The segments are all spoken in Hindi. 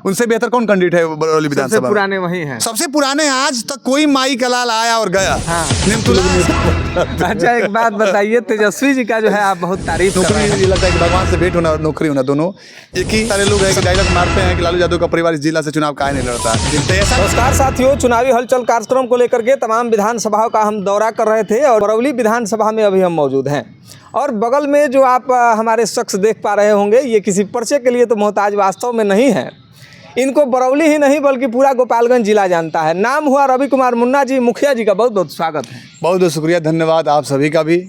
उनसे बेहतर कौन कैंडिडेट है बरौली विधानसभा में? पुराने वही हैं। सबसे पुराने, आज तक कोई माई का लाल आया और गया। हाँ। निमतुला। अच्छा एक बात बताइए, तेजस्वी जी का जो है आप बहुत तारीफ कर रहे हैं। नौकरी, लगता है कि भगवान से भेंट होना और नौकरी होना दोनों एक ही। सारे लोग हैं कि डायलॉग मारते हैं कि लालू यादव का परिवार इस जिला से चुनाव काहे नहीं लड़ता। तो ऐसा नमस्कार साथियों, चुनावी हलचल कार्यक्रम को लेकर के तमाम विधानसभाओं का हम दौरा कर रहे थे और बरौली विधानसभा में अभी हम मौजूद हैं। और बगल में जो आप हमारे शख्स देख पा रहे होंगे, ये किसी पर्चे के लिए तो मोहताज वास्तव में नहीं है। इनको बरौली ही नहीं बल्कि पूरा गोपालगंज जिला जानता है। नाम हुआ रवि कुमार मुन्ना जी। मुखिया जी का बहुत बहुत स्वागत है। बहुत बहुत शुक्रिया, धन्यवाद आप सभी का भी।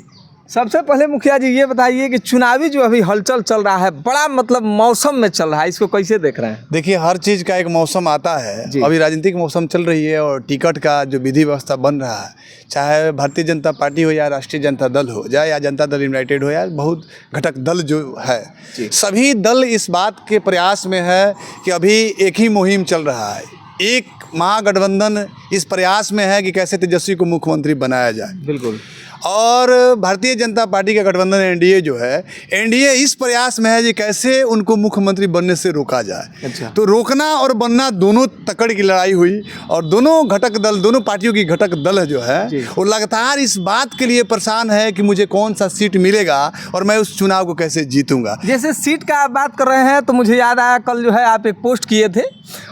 सबसे पहले मुखिया जी ये बताइए कि चुनावी जो अभी हलचल चल रहा है, बड़ा मतलब मौसम में चल रहा है, इसको कैसे देख रहे हैं? देखिए, हर चीज़ का एक मौसम आता है। अभी राजनीतिक मौसम चल रही है और टिकट का जो विधि व्यवस्था बन रहा है, चाहे भारतीय जनता पार्टी हो या राष्ट्रीय जनता दल हो जाए या जनता दल यूनाइटेड हो या बहुत घटक दल जो है, सभी दल इस बात के प्रयास में है कि अभी एक ही मुहिम चल रहा है। एक महागठबंधन इस प्रयास में है कि कैसे तेजस्वी को मुख्यमंत्री बनाया जाए। बिल्कुल। और भारतीय जनता पार्टी का गठबंधन एनडीए जो है, एनडीए इस प्रयास में है कि कैसे उनको मुख्यमंत्री बनने से रोका जाए। अच्छा। तो रोकना और बनना दोनों तकड़ की लड़ाई हुई और दोनों घटक दल, दोनों पार्टियों की घटक दल जो है वो लगातार इस बात के लिए परेशान है कि मुझे कौन सा सीट मिलेगा और मैं उस चुनाव को कैसे जीतूंगा। जैसे सीट का आप बात कर रहे हैं तो मुझे याद आया, कल जो है आप एक पोस्ट किए थे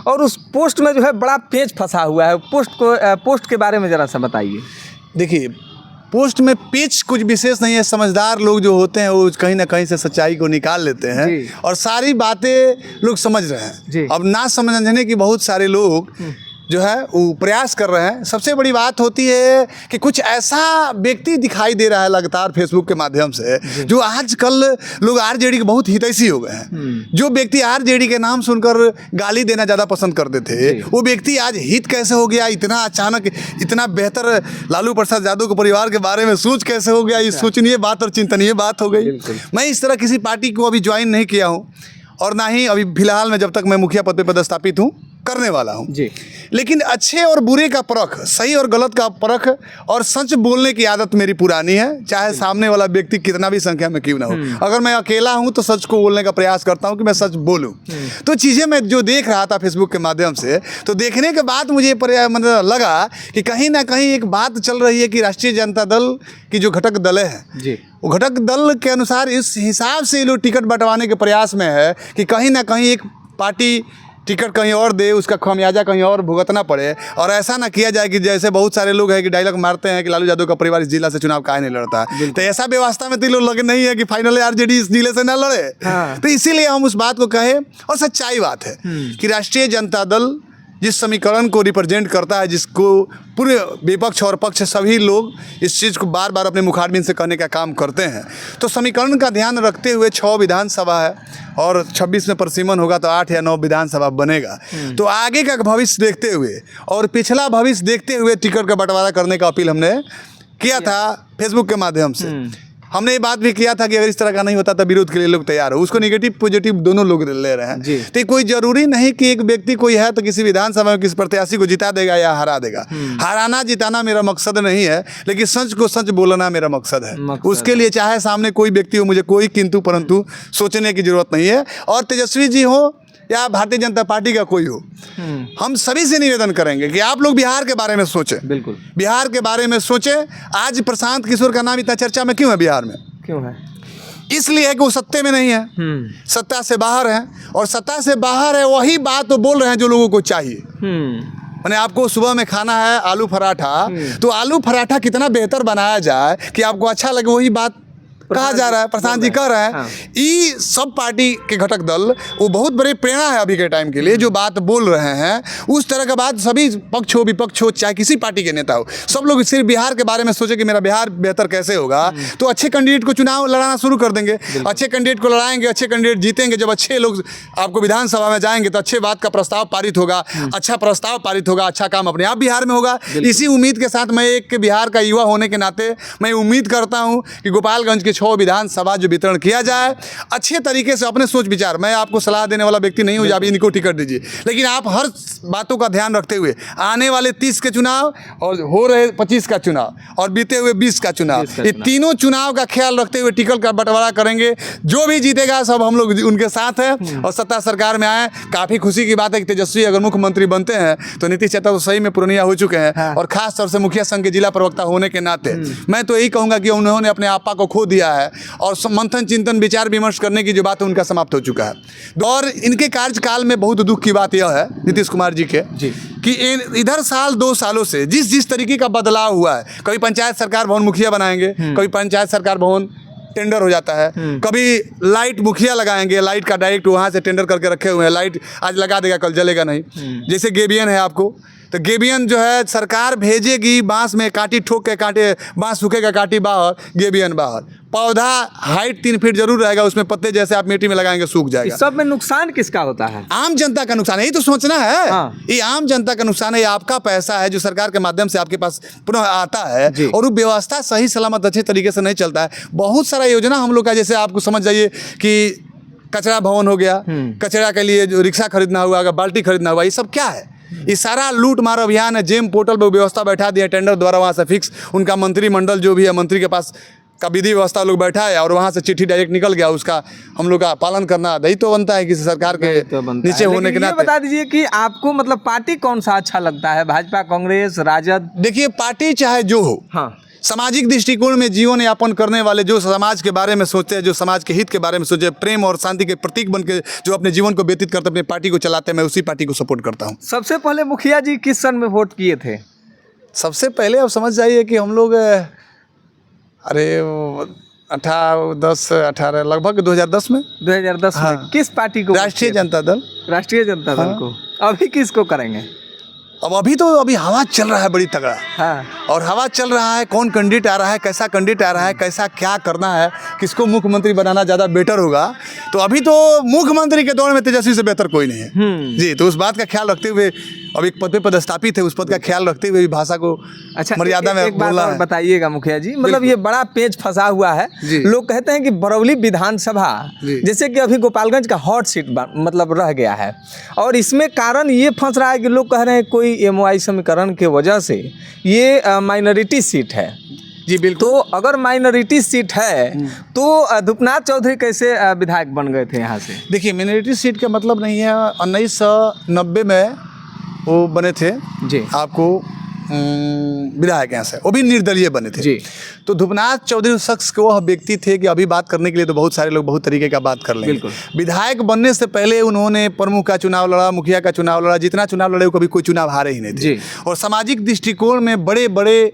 और उस पोस्ट में जो है बड़ा पेच फंसा हुआ है। पोस्ट के बारे में ज़रा सा बताइए। देखिए, पोस्ट में पेच कुछ विशेष नहीं है। समझदार लोग जो होते हैं वो कहीं ना कहीं से सच्चाई को निकाल लेते हैं और सारी बातें लोग समझ रहे हैं। अब ना समझने की बहुत सारे लोग जो है वो प्रयास कर रहे हैं। सबसे बड़ी बात होती है कि कुछ ऐसा व्यक्ति दिखाई दे रहा है लगातार फेसबुक के माध्यम से, जो आजकल लोग आरजेडी के बहुत हितैषी हो गए हैं। जो व्यक्ति आरजेडी के नाम सुनकर गाली देना ज़्यादा पसंद करते थे, वो व्यक्ति आज हित कैसे हो गया, इतना अचानक, इतना बेहतर लालू प्रसाद यादव के परिवार के बारे में सोच कैसे हो गया, ये सोचनीय बात और चिंतनीय बात हो गई। मैं इस तरह किसी पार्टी को अभी ज्वाइन नहीं किया हूँ और ना ही अभी फिलहाल में, जब तक मैं मुखिया पद पर पदस्थापित हूँ, करने वाला हूँ जी। लेकिन अच्छे और बुरे का परख, सही और गलत का परख और सच बोलने की आदत मेरी पुरानी है, चाहे सामने वाला व्यक्ति कितना भी संख्या में क्यों ना हो। अगर मैं अकेला हूँ तो सच को बोलने का प्रयास करता हूँ कि मैं सच बोलूँ। तो चीज़ें मैं जो देख रहा था फेसबुक के माध्यम से, तो देखने के बाद मुझे मतलब लगा कि कहीं ना कहीं एक बात चल रही है कि राष्ट्रीय जनता दल की जो घटक दलें हैं जी, वो घटक दल के अनुसार इस हिसाब से लोग टिकट बंटवाने के प्रयास में है कि कहीं ना कहीं एक पार्टी टिकट कहीं और दे, उसका खामियाजा कहीं और भुगतना पड़े। और ऐसा ना किया जाए कि जैसे बहुत सारे लोग हैं कि डायलॉग मारते हैं कि लालू यादव का परिवार इस जिला से चुनाव काहे नहीं लड़ता। तो ऐसा व्यवस्था में तो लोग लगे नहीं है कि फाइनली आरजेडी इस जिले से ना लड़े। तो इसीलिए हम उस बात को कहे, और सच्चाई बात है कि राष्ट्रीय जनता दल जिस समीकरण को रिप्रेजेंट करता है, जिसको पूरे विपक्ष और पक्ष सभी लोग इस चीज़ को बार बार अपने मुखारबिन से कहने का काम करते हैं, तो समीकरण का ध्यान रखते हुए 6 विधानसभा है और 26 में परिसीमन होगा तो 8 या 9 विधानसभा बनेगा। तो आगे का भविष्य देखते हुए और पिछला भविष्य देखते हुए टिकट का बंटवारा करने का अपील हमने किया था फेसबुक के माध्यम से। हमने ये बात भी किया था कि अगर इस तरह का नहीं होता तो विरोध के लिए लोग तैयार हो। उसको नेगेटिव पॉजिटिव दोनों लोग ले रहे हैं। तो कोई जरूरी नहीं कि एक व्यक्ति कोई है तो किसी विधानसभा में किसी प्रत्याशी को जिता देगा या हरा देगा। हराना जिताना मेरा मकसद नहीं है, लेकिन सच को सच बोलना मेरा मकसद है। उसके लिए चाहे सामने कोई व्यक्ति हो, मुझे कोई किंतु परंतु सोचने की जरूरत नहीं है। और तेजस्वी जी हो या भारतीय जनता पार्टी का कोई हो, हम सभी से निवेदन करेंगे कि आप लोग बिहार के बारे में सोचें। बिल्कुल, बिहार के बारे में सोचें। आज प्रशांत किशोर का नाम इतना चर्चा में क्यों है बिहार में? क्यों है? इसलिए है कि वो सत्ते में नहीं है, सत्ता से बाहर है। और सत्ता से बाहर है, वही बात तो बोल रहे हैं जो लोगों को चाहिए। मैंने आपको सुबह में खाना है आलू पराठा, तो आलू पराठा कितना बेहतर बनाया जाए कि आपको अच्छा लगे, वही बात कहा जा रहा है, प्रशांत जी कह रहे हैं। ये सब पार्टी के घटक दल वो बहुत बड़ी प्रेरणा है अभी के टाइम के लिए, जो बात बोल रहे हैं उस तरह का बात सभी पक्ष हो विपक्ष हो चाहे किसी पार्टी के नेता हो, सब लोग सिर्फ बिहार के बारे में सोचे कि मेरा बिहार बेहतर कैसे होगा। तो अच्छे कैंडिडेट को चुनाव लड़ाना शुरू कर देंगे, अच्छे कैंडिडेट को लड़ाएंगे, अच्छे कैंडिडेट जीतेंगे। जब अच्छे लोग आपको विधानसभा में जाएंगे तो अच्छे बात का प्रस्ताव पारित होगा, अच्छा प्रस्ताव पारित होगा, अच्छा काम अपने आप बिहार में होगा। इसी उम्मीद के साथ मैं एक बिहार का युवा होने के नाते मैं उम्मीद करता हूँ कि गोपालगंज के 6 विधानसभा जो वितरण किया जाए अच्छे तरीके से अपने सोच विचार। मैं आपको सलाह देने वाला व्यक्ति नहीं हूँ आप इनको टिकट दीजिए, लेकिन आप हर बातों का ध्यान रखते हुए आने वाले 30 के चुनाव और हो रहे 25 का चुनाव और बीते हुए 20 का चुनाव, ये तीनों चुनाव का ख्याल रखते हुए टिकट का बंटवारा करेंगे। जो भी जीतेगा सब हम लोग उनके साथ हैं और सत्ता सरकार में आए। काफ़ी खुशी की बात है कि तेजस्वी अगर मुख्यमंत्री बनते हैं तो नीतीश यादव तो सही में पुरनिया हो चुके हैं और खास तौर से मुखिया संघ के जिला प्रवक्ता होने के नाते मैं तो यही कहूँगा कि उन्होंने अपने आपा को खो दिया है और मंथन चिंतन विचार विमर्श करने की जो बात है उनका समाप्त हो चुका है। और इनके कार्यकाल में बहुत दुख की बात यह है नीतीश कुमार जी के कि इधर साल 2 सालों से जिस तरीके का बदलाव हुआ है, कभी पंचायत सरकार भवन मुखिया बनाएंगे, कभी पंचायत सरकार भवन टेंडर हो जाता है, कभी लाइट मुखिया लगाएंगे, लाइट का डायरेक्ट वहाँ से टेंडर करके रखे हुए हैं, लाइट आज लगा देगा कल जलेगा नहीं। जैसे गेबियन है आपको, तो गेबियन जो है सरकार भेजेगी बांस में कांटी ठोक के कांटे, बांस सूखेगा कांटी बाहर, गेबियन बाहर। पौधा हाइट 3 फीट जरूर रहेगा, उसमें पत्ते जैसे आप मिट्टी में लगाएंगे सूख जाएगा। इस सब में नुकसान किसका होता है? आम जनता का नुकसान है, यही तो सोचना है। ये आम जनता का नुकसान है, ये आपका पैसा है जो सरकार के माध्यम से आपके पास पुनः आता है और वो व्यवस्था सही सलामत अच्छे तरीके से नहीं चलता है। बहुत सारा योजना हम लोग का, जैसे आपको समझ जाइए कि कचरा भवन हो गया, कचरा के लिए जो रिक्शा खरीदना हुआ, बाल्टी खरीदना हुआ, ये सब क्या है? ये सारा लूट मार अभियान है। जेम पोर्टल पर व्यवस्था बैठा दिया टेंडर द्वारा, वहाँ से फिक्स उनका मंत्रिमंडल जो भी है, मंत्री के पास का विधि व्यवस्था लोग बैठा है और वहाँ से चिट्ठी डायरेक्ट निकल गया, उसका हम लोग का पालन करना दायित्व बनता है किसी सरकार के नीचे होने के नाते। बता दीजिए कि आपको मतलब पार्टी कौन सा अच्छा लगता है, भाजपा, कांग्रेस, राजद? देखिए पार्टी चाहे जो हो, सामाजिक दृष्टिकोण में जीवन यापन करने वाले, जो समाज के बारे में सोचते हैं, जो समाज के हित के बारे में सोचे, प्रेम और शांति के प्रतीक बन के जो अपने जीवन को व्यतीत करते, अपनी पार्टी को चलाते हैं, मैं उसी पार्टी को सपोर्ट करता हूँ। सबसे पहले मुखिया जी किस सन में वोट किए थे? सबसे पहले आप समझ जाइए कि हम लोग 18 लगभग 2010 में। 2010 में किस पार्टी को? राष्ट्रीय जनता दल। राष्ट्रीय जनता दल को। अभी किसको करेंगे? अब अभी हवा चल रहा है बड़ी तगड़ा। और हवा चल रहा है, कौन कैंडिडेट आ रहा है, कैसा कैंडिडेट आ रहा है, कैसा क्या करना है, किसको मुख्यमंत्री बनाना ज़्यादा बेटर होगा। तो अभी तो मुख्यमंत्री के दौर में तेजस्वी से बेहतर कोई नहीं है जी। तो उस बात का ख्याल रखते हुए, अब एक पद पे पदस्थापित है, उस पद का ख्याल रखते हुए भाषा को मर्यादा में एक बात और बताइएगा मुखिया जी, मतलब ये बड़ा पेच फंसा हुआ है। लोग कहते हैं कि बरौली विधानसभा जैसे कि अभी गोपालगंज का हॉट सीट मतलब रह गया है और इसमें कारण ये फंस रहा है कि लोग कह रहे हैं कोई MOI समीकरण के वजह से ये माइनॉरिटी सीट है। जी बिल्कुल। तो अगर माइनॉरिटी सीट है तो धूपनाथ चौधरी कैसे विधायक बन गए थे यहाँ से? देखिए माइनॉरिटी सीट का मतलब नहीं है, 1990 में वो बने थे जी, आपको विधायक यहाँ से, वो भी निर्दलीय बने थे जी। तो धूपनाथ चौधरी उस शख्स के वह व्यक्ति थे कि अभी बात करने के लिए तो बहुत सारे लोग बहुत तरीके का बात कर लेंगे। विधायक बनने से पहले उन्होंने प्रमुख का चुनाव लड़ा, मुखिया का चुनाव लड़ा, जितना चुनाव लड़े कभी कोई चुनाव हारे ही नहीं थे। और सामाजिक दृष्टिकोण में बड़े बड़े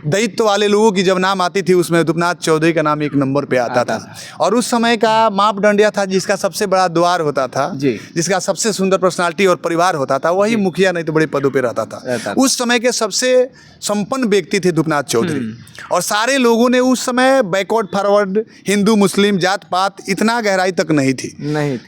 दायित्व वाले लोगों की जब नाम आती थी उसमें धूपनाथ चौधरी का नाम एक नंबर पे आता था। और उस समय का मापदंड यह था, जिसका सबसे बड़ा द्वार होता था, जिसका सबसे सुंदर पर्सनालिटी और परिवार होता था, वही मुखिया नहीं तो बड़े पदों पे रहता था। उस समय के सबसे संपन्न व्यक्ति थे धूपनाथ चौधरी। और सारे लोगों ने उस समय बैकवर्ड फॉरवर्ड, हिंदू मुस्लिम जात पात इतना गहराई तक नहीं थी।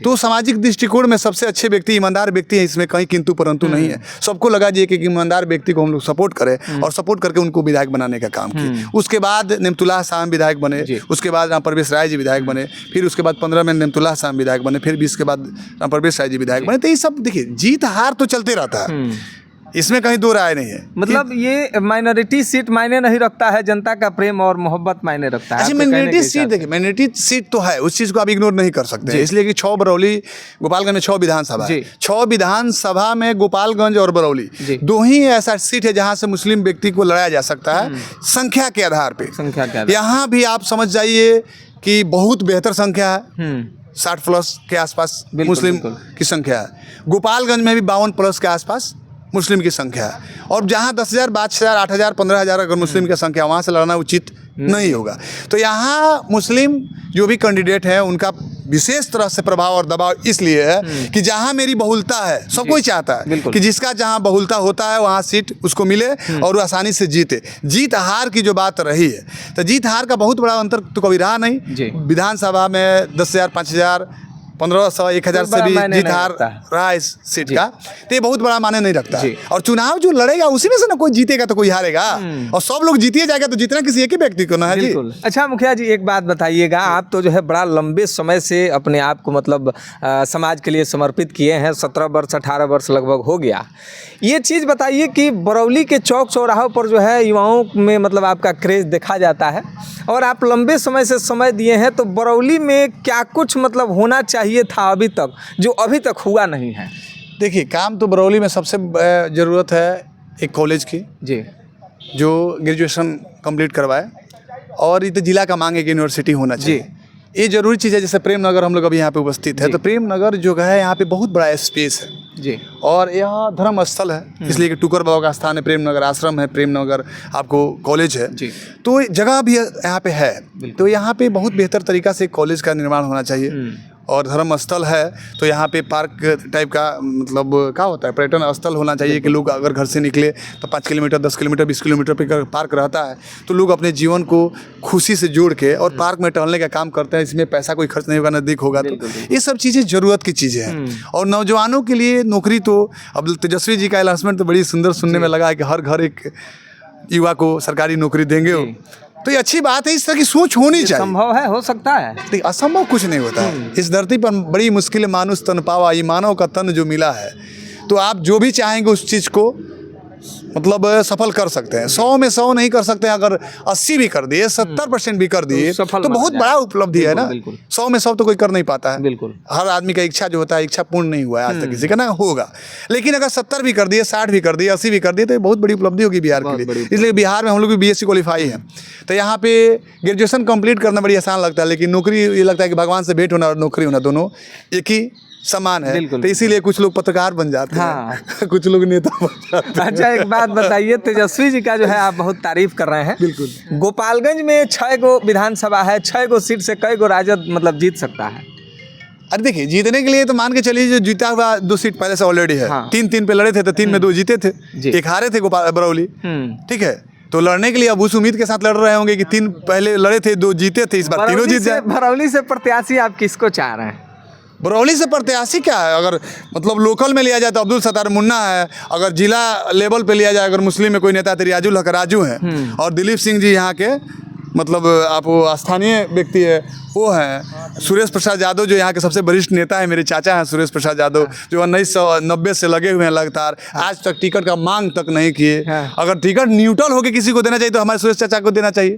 तो सामाजिक दृष्टिकोण में सबसे अच्छे व्यक्ति, ईमानदार व्यक्ति है, इसमें कहीं किंतु परंतु नहीं है। सबको लगा जी कि ईमानदार व्यक्ति को हम लोग सपोर्ट करें और सपोर्ट करके उनको विधायक बनाने का काम किया। उसके बाद नेमतुल्लाह शाह विधायक बने, उसके बाद राम प्रवेश राय जी विधायक बने, फिर उसके बाद 15 में नेमतुल्लाह शाह विधायक बने, फिर 20 के बाद राम प्रवेश राय जी विधायक बने। तो ये सब देखिए जीत हार तो चलते रहता है, इसमें कहीं दो राय नहीं है। मतलब ये माइनॉरिटी सीट मायने नहीं रखता है, जनता का प्रेम और मोहब्बत मायने रखता है। अच्छा माइनॉरिटी सीट देखिए, माइनॉरिटी सीट तो है, उस चीज़ को आप इग्नोर नहीं कर सकते, इसलिए कि 6 बरौली, गोपालगंज में 6 विधानसभा है। 6 विधानसभा में गोपालगंज और बरौली दो ही ऐसा सीट है जहाँ से मुस्लिम व्यक्ति को लड़ाया जा सकता है संख्या के आधार पर। यहाँ भी आप समझ जाइए कि बहुत बेहतर संख्या है, 60+ के आसपास मुस्लिम की संख्या है। गोपालगंज में भी 52+ के आसपास मुस्लिम की संख्या है। और जहाँ 10,000, 5,000, 8,000, 15,000 अगर मुस्लिम की संख्या, वहाँ से लड़ना उचित नहीं होगा। तो यहाँ मुस्लिम जो भी कैंडिडेट है उनका विशेष तरह से प्रभाव और दबाव इसलिए है कि जहाँ मेरी बहुलता है, सब कोई चाहता है कि जिसका जहाँ बहुलता होता है वहाँ सीट उसको मिले और वो आसानी से जीते। जीत हार की जो बात रही है, तो जीत हार का बहुत बड़ा अंतर तो कभी रहा नहीं। विधानसभा में 10,000, 5,000 1500 1000 से भी मायने जीत नहीं हार रखता है। रहा है इस सीट का, तो ये बहुत बड़ा माने नहीं रखता है। और चुनाव जो लड़ेगा उसी में से ना कोई जीतेगा तो कोई हारेगा, और सब लोग जीतिए जाएगा तो जीतना किसी एक ही व्यक्ति को ना है जी। बिल्कुल। अच्छा मुखिया जी एक बात बताइएगा, आप तो जो है बड़ा लंबे समय से अपने आप को मतलब समाज के लिए समर्पित किए हैं, 17 वर्ष 18 वर्ष लगभग हो गया। ये चीज़ बताइए कि बरौली के चौक चौराहों पर जो है युवाओं में मतलब आपका क्रेज़ देखा जाता है, और आप लंबे समय से समय दिए हैं, तो बरौली में क्या कुछ मतलब होना चाहिए था अभी तक जो अभी तक हुआ नहीं है? देखिए, काम तो बरौली में सबसे ज़रूरत है एक कॉलेज की जी, जो ग्रेजुएशन कंप्लीट करवाए, और ये तो जिला का मांग है कि यूनिवर्सिटी होना चाहिए। ये जरूरी चीज़ है। जैसे प्रेम नगर हम लोग अभी यहाँ पे उपस्थित है, तो प्रेम नगर जो है यहाँ पे बहुत बड़ा स्पेस है जी, और यहाँ धर्म स्थल है, इसलिए कि टुकर बाबा का स्थान है, प्रेम नगर आश्रम है, प्रेम नगर आपको कॉलेज है जी। तो जगह भी यहाँ पे है। तो यहाँ पे बहुत बेहतर तरीका से कॉलेज का निर्माण होना चाहिए, और धर्म स्थल है तो यहाँ पे पार्क टाइप का मतलब क्या होता है, पर्यटन स्थल होना चाहिए कि लोग अगर घर से निकले तो 5 किलोमीटर 10 किलोमीटर 20 किलोमीटर पे पार्क रहता है, तो लोग अपने जीवन को खुशी से जोड़ के और पार्क में टहलने का काम करते हैं। इसमें पैसा कोई खर्च नहीं होगा, नज़दीक होगा, तो ये सब चीज़ें ज़रूरत की चीज़ें हैं। और नौजवानों के लिए नौकरी तो अब तेजस्वी जी का अनाउंसमेंट तो बड़ी सुंदर सुनने में लगा है कि हर घर एक युवा को सरकारी नौकरी देंगे हो, तो ये अच्छी बात है। इस तरह की सोच होनी चाहिए। संभव है, हो सकता है। देखिए, असंभव कुछ नहीं होता है। इस धरती पर बड़ी मुश्किल मानुष तन पावा, ये मानव का तन जो मिला है, तो आप जो भी चाहेंगे उस चीज़ को मतलब सफल कर सकते हैं। 100 में 100 नहीं कर सकते हैं, अगर 80 भी कर दिए, 70% भी कर दिए तो बहुत बड़ा उपलब्धि है ना। 100 में 100 तो कोई कर नहीं पाता है। बिल्कुल, हर आदमी का इच्छा जो होता है, इच्छा पूर्ण नहीं हुआ है आज तक किसी का, ना होगा। लेकिन अगर 70 भी कर दिए, 60 भी कर दिए, 80 भी कर दिए, तो ये बहुत बड़ी उपलब्धि होगी बिहार के लिए। इसलिए बिहार में हम लोग भी BSc क्वालिफाई है, तो यहाँ पे ग्रेजुएशन कंप्लीट करना बड़ी आसान लगता है, लेकिन नौकरी ये लगता है कि भगवान से भेंट होना और नौकरी होना दोनों एक ही समान है। तो इसीलिए कुछ लोग पत्रकार बन जाते हैं, कुछ लोग नेता बन जाते हैं। अच्छा एक बात बताइए, तेजस्वी जी का जो है आप बहुत तारीफ कर रहे हैं। बिल्कुल। गोपालगंज में 6 गो विधानसभा है, 6 गो सीट से कई गो राजद मतलब जीत सकता है? अरे देखिए, जीतने के लिए तो मान के चलिए जो जीता हुआ 2 सीट पहले से ऑलरेडी है। 3-3 पे लड़े थे, तो 3 में 2 जीते थे, एक हारे थे बरौली। ठीक है, तो लड़ने के लिए अब उस उम्मीद के साथ लड़ रहे होंगे कि 3 पहले लड़े थे, 2 जीते थे, इस बार तीनों जीत जाए। बरौली से प्रत्याशी आप किसको चाह रहे हैं? बरौली से प्रत्याशी क्या है, अगर मतलब लोकल में लिया जाए तो अब्दुल सत्तार मुन्ना है, अगर जिला लेवल पे लिया जाए, अगर मुस्लिम में कोई नेता तो रियाजुल हक राजू है, और दिलीप सिंह जी यहाँ के मतलब आप वो स्थानीय व्यक्ति है वो हैं। सुरेश प्रसाद यादव जो यहाँ के सबसे वरिष्ठ नेता है, मेरे चाचा हैं सुरेश प्रसाद यादव, जो 1990 से लगे हुए हैं लगातार, आज तक टिकट का मांग तक नहीं किए। अगर टिकट न्यूट्रल होकर किसी को देना चाहिए तो हमारे सुरेश चाचा को देना चाहिए।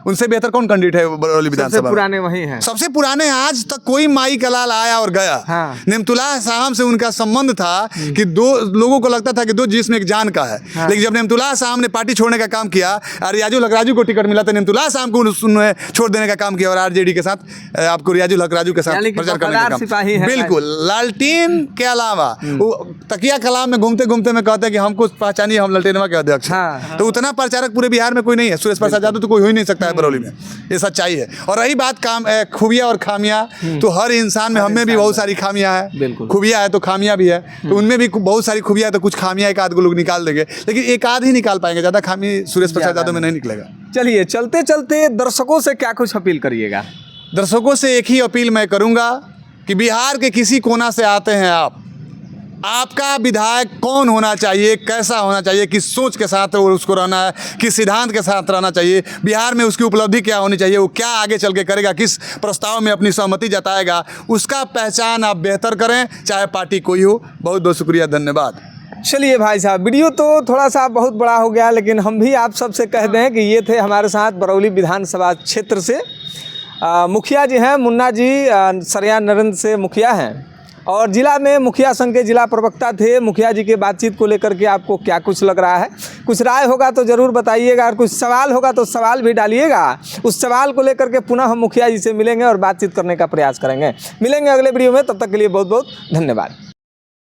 उनसे बेहतर कौन कैंडिडेट है बरौली विधानसभा? पुराने वही हैं, सबसे पुराने। आज तक कोई माई का लाल आया और गया। नेमतुल्लाह साहब से उनका संबंध था कि 2 लोगों को लगता था कि 2 जिसमें एक जान का है, लेकिन जब नेमतुल्लाह साहब ने पार्टी छोड़ने का काम किया, रियाजुल हक राजू को टिकट मिला, तो नेमतुल्लाह साहब को उन्होंने छोड़ देने का काम किया और RJD के साथ आपको रियाजुल हक राजू के साथ प्रचार करने का काम। बिल्कुल, लालटेन के अलावा वो तकिया कलाम में घूमते घूमते में कहते हैं कि हमको पहचानिए, हम लालटेनवा के अध्यक्ष हैं। तो उतना प्रचारक पूरे बिहार में कोई नहीं है। सुरेश प्रसाद यादव तो कोई हो ही नहीं सकता है बरौली में, ये सच्चाई है। और रही बात काम खूबियाँ और खामियाँ, तो हर इंसान में, हमें भी बहुत सारी खामियाँ हैं, खूबियाँ है तो खामियाँ भी है, तो उनमें भी बहुत सारी खूबियाँ है, तो कुछ खामियाँ एक आध को लोग निकाल देंगे, लेकिन एक आध ही निकाल पाएंगे, ज़्यादा खामी सुरेश प्रसाद यादव में नहीं निकलेगा। चलिए चलते चलते दर्शकों से क्या कुछ अपील करिएगा? दर्शकों से एक ही अपील मैं करूंगा कि बिहार के किसी कोना से आते हैं आप, आपका विधायक कौन होना चाहिए, कैसा होना चाहिए, किस सोच के साथ उसको रहना है, किस सिद्धांत के साथ रहना चाहिए, बिहार में उसकी उपलब्धि क्या होनी चाहिए, वो क्या आगे चल के करेगा, किस प्रस्ताव में अपनी सहमति जताएगा, उसका पहचान आप बेहतर करें, चाहे पार्टी कोई हो। बहुत बहुत शुक्रिया, धन्यवाद। चलिए भाई साहब, वीडियो तो थोड़ा सा बहुत बड़ा हो गया, लेकिन हम भी आप सबसे कह दें कि ये थे हमारे साथ बरौली विधानसभा क्षेत्र से मुखिया जी हैं, मुन्ना जी सरिया नरेंद्र से मुखिया हैं, और ज़िला में मुखिया संघ के जिला प्रवक्ता थे। मुखिया जी के बातचीत को लेकर के आपको क्या कुछ लग रहा है, कुछ राय होगा तो ज़रूर बताइएगा, और कुछ सवाल होगा तो सवाल भी डालिएगा। उस सवाल को लेकर के पुनः हम मुखिया जी से मिलेंगे और बातचीत करने का प्रयास करेंगे। मिलेंगे अगले वीडियो में, तब तक के लिए बहुत बहुत धन्यवाद।